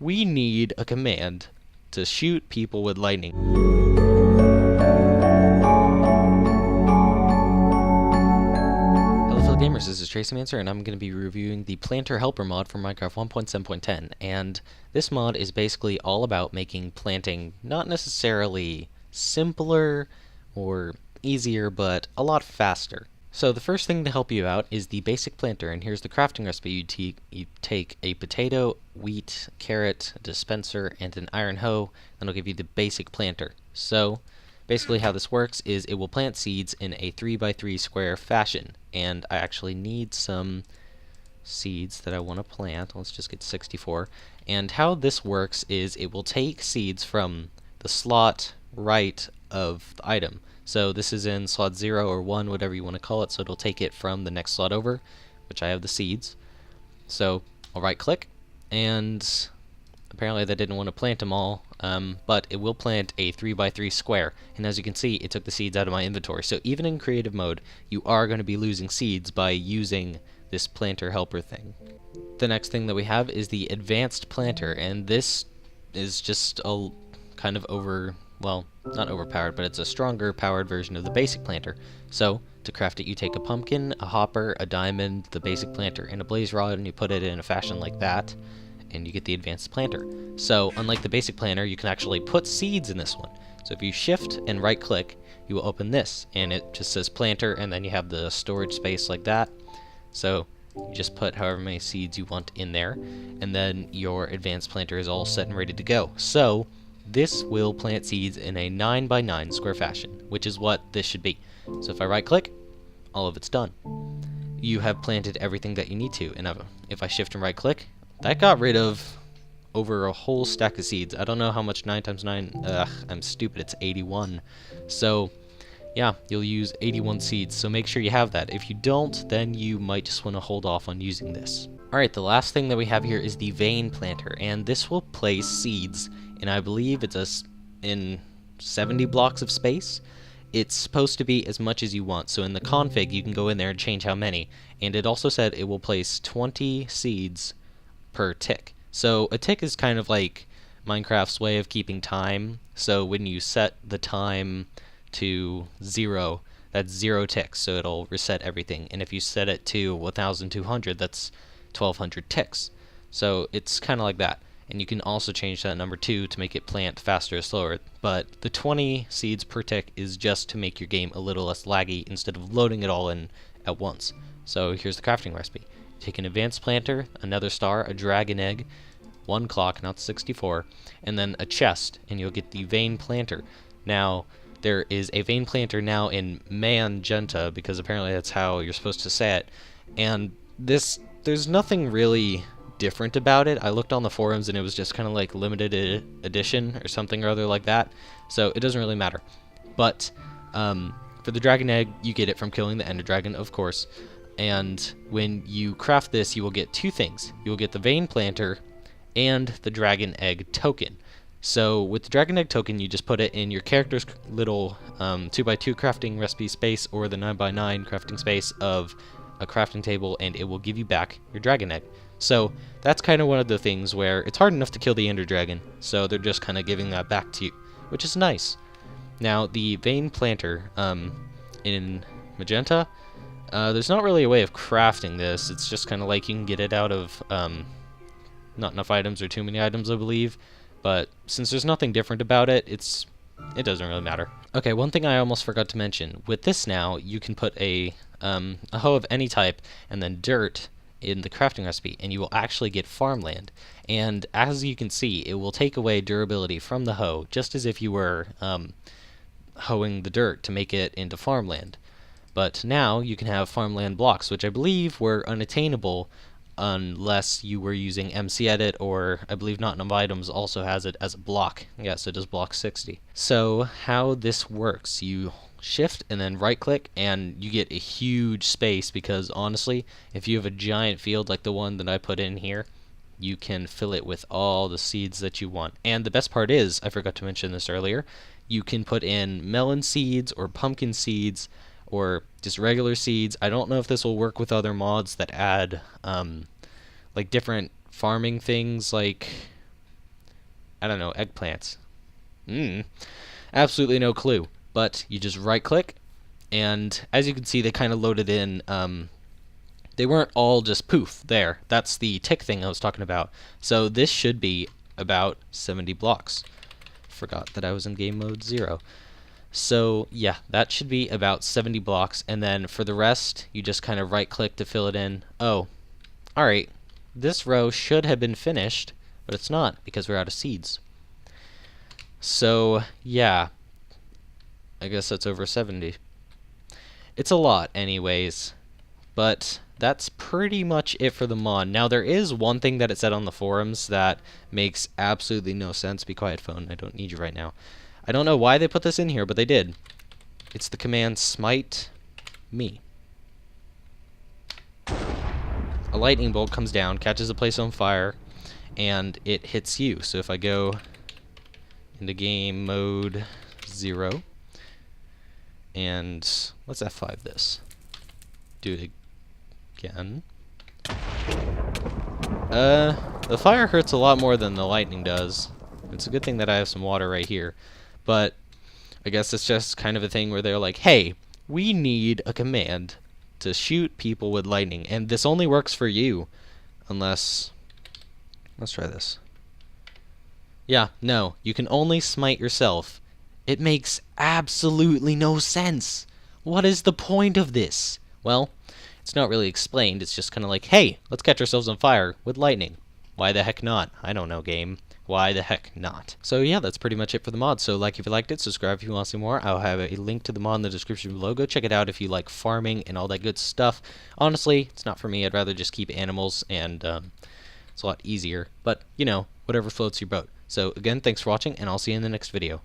we need a command to shoot people with lightning. Hello fellow gamers, this is TracyMancer, and I'm going to be reviewing the Planter Helper mod for Minecraft 1.7.10, and this mod is basically all about making planting not necessarily simpler or easier, but a lot faster. So the first thing to help you out is the basic planter, and here's the crafting recipe. You take a potato, wheat, carrot, a dispenser, and an iron hoe, and it'll give you the basic planter. So basically how this works is it will plant seeds in a 3x3 square fashion, and I actually need some seeds that I want to plant. Let's just get 64. And how this works is it will take seeds from the slot right of the item. So this is in slot 0 or 1, whatever you want to call it, so it'll take it from the next slot over, which I have the seeds. So I'll right click, and apparently that didn't want to plant them all, but it will plant a 3x3 square, and as you can see, it took the seeds out of my inventory. So even in creative mode, you are going to be losing seeds by using this planter helper thing. The next thing that we have is the advanced planter, and this is just a kind of well, not overpowered, but it's a stronger powered version of the basic planter. So to craft it, you take a pumpkin, a hopper, a diamond, the basic planter, and a blaze rod, and you put it in a fashion like that, and you get the advanced planter. So unlike the basic planter, you can actually put seeds in this one. So if you shift and right click, you will open this, and it just says planter, and then you have the storage space like that. So you just put however many seeds you want in there, and then your advanced planter is all set and ready to go. So this will plant seeds in a 9x9 square fashion, which is what this should be. So if I right click, all of it's done. You have planted everything that you need to, and if I shift and right click, that got rid of over a whole stack of seeds. I don't know how much 9 times 9, I'm stupid, it's 81. So yeah, you'll use 81 seeds, so make sure you have that. If you don't, then you might just want to hold off on using this. Alright, the last thing that we have here is the vein planter, and this will place seeds, and I believe it's in 70 blocks of space. It's supposed to be as much as you want, so in the config you can go in there and change how many, and it also said it will place 20 seeds per tick. So a tick is kind of like Minecraft's way of keeping time, so when you set the time to 0, that's 0 ticks, so it'll reset everything, and if you set it to 1200, that's 1200 ticks. So it's kind of like that, and you can also change that number 2 to make it plant faster or slower, but the 20 seeds per tick is just to make your game a little less laggy instead of loading it all in at once. So here's the crafting recipe. Take an advanced planter, another star, a dragon egg, 1 clock, not 64, and then a chest, and you'll get the vein planter. Now there is a vein planter now in magenta, because apparently that's how you're supposed to say it, and there's nothing really different about it. I looked on the forums and it was just kind of like limited edition or something or other like that, so it doesn't really matter. But for the dragon egg, you get it from killing the ender dragon, of course, and when you craft this, you will get 2 things. You will get the vein planter and the dragon egg token. So with the dragon egg token, you just put it in your character's little 2x2 crafting recipe space or the 9x9 crafting space of a crafting table, and it will give you back your dragon egg. So that's kind of one of the things where it's hard enough to kill the ender dragon, so they're just kind of giving that back to you, which is nice. Now the vein planter in magenta, there's not really a way of crafting this. It's just kind of like you can get it out of not enough items or too many items, I believe. But since there's nothing different about it, it doesn't really matter. Okay, one thing I almost forgot to mention. With this now, you can put a hoe of any type and then dirt in the crafting recipe, and you will actually get farmland. And as you can see, it will take away durability from the hoe, just as if you were hoeing the dirt to make it into farmland. But now you can have farmland blocks, which I believe were unattainable unless you were using MC Edit, or I believe Not Enough Items also has it as a block. Yes, it does block 60. So how this works, you shift and then right click and you get a huge space, because honestly, if you have a giant field like the one that I put in here, you can fill it with all the seeds that you want. And the best part is, I forgot to mention this earlier, you can put in melon seeds or pumpkin seeds or just regular seeds. I don't know if this will work with other mods that add like different farming things, like I don't know, eggplants. Absolutely no clue. But you just right click, and as you can see, they kind of loaded in. They weren't all just poof there. That's the tick thing I was talking about. So this should be about 70 blocks. Forgot that I was in game mode 0. So yeah, that should be about 70 blocks, and then for the rest, you just kind of right click to fill it in. Oh, alright, this row should have been finished, but it's not because we're out of seeds. So yeah, I guess that's over 70. It's a lot anyways, but that's pretty much it for the mod. Now there is one thing that it said on the forums that makes absolutely no sense. Be quiet, phone, I don't need you right now. I don't know why they put this in here, but they did. It's the command smite me. A lightning bolt comes down, catches a place on fire, and it hits you. So if I go into game mode 0, and let's F5 this. Do it again. The fire hurts a lot more than the lightning does. It's a good thing that I have some water right here. But I guess it's just kind of a thing where they're like, hey, we need a command to shoot people with lightning, and this only works for you. Unless, let's try this. Yeah, no, you can only smite yourself. It makes absolutely no sense. What is the point of this? Well, it's not really explained. It's just kind of like, hey, let's catch ourselves on fire with lightning. Why the heck not? I don't know, game. Why the heck not? So yeah, that's pretty much it for the mod. So like if you liked it, subscribe if you want to see more. I'll have a link to the mod in the description below. Go check it out if you like farming and all that good stuff. Honestly, it's not for me. I'd rather just keep animals, and it's a lot easier. But, you know, whatever floats your boat. So again, thanks for watching, and I'll see you in the next video.